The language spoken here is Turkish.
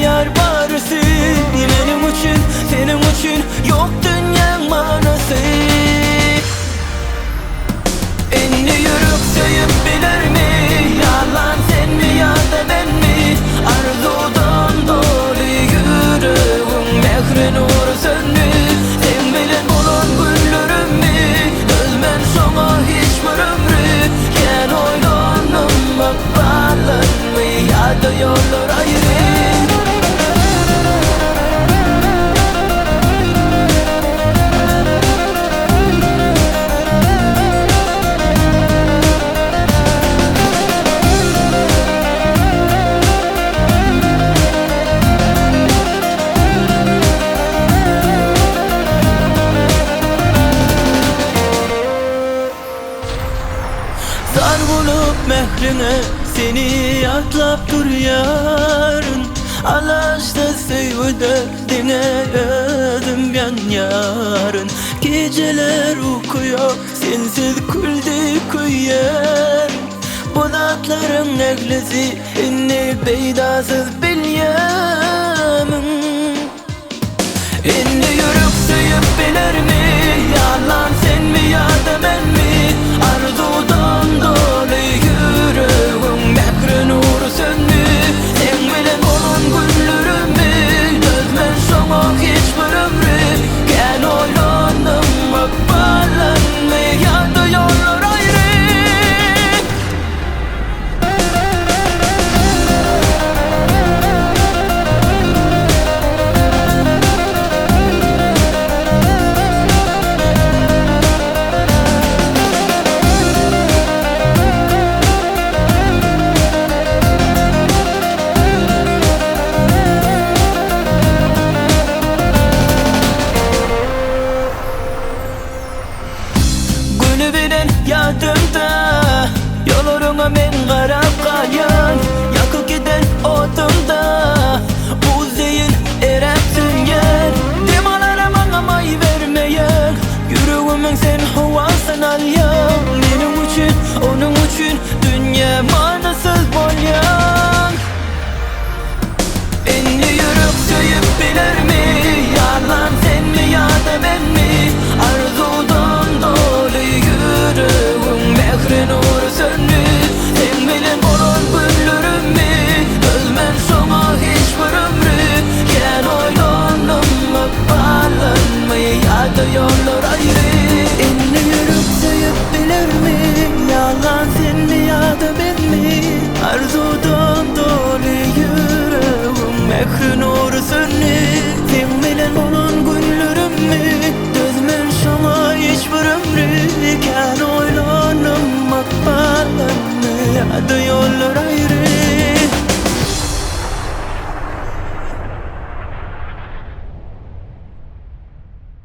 yar barısı. Benim için, senin için yok dünyanın manası. Enli yürük söyüp bilir mi? Yalan sen mi ya da ben mi? Arzudan dolu yüreğim mehrin uğru söndü. Sen bilen olan güllerim mi? Özmen sana hiçbir ömrü. Ken oylanım bak bağlan mı? Ya da yollar ayrı. Zar bulup mehrine seni atlap dur yarın. Alaşta sevde dinledim yan yarın. Geceler okuyor sensiz kuldi kuyar. Bulatların neglesi inni beydasız bilyemin. İnni yürük söyüp bilir mi? Yalan sen mi ya da ben mi? Arzudan dolu yüreğim mehrin uğru söndü. Sen bilen olan güllerimi dözmen sana hiçbir ömrü. Gel oylandım bak bağlan mı? Ya da yollar ayrı. Günü bilen yadımda yollarına men qarab qalyan. Yakıp giden otumda uzeyin erep süngen. Demalara bana may vermeyen yüreğimin sen havasın alyan. Benim için onun için dünya manasız bolyan. Enli yürük söyüp bilir mi? Yalan sen mi ya da ben mi? Arzudan dolu yüreğim mehrin uğru söndü. Sen bilen olan güllerim mi? Özmen sana hiçbir ömrü. Gel oylandım bak bağlan mı? Ya da yollar ayrı.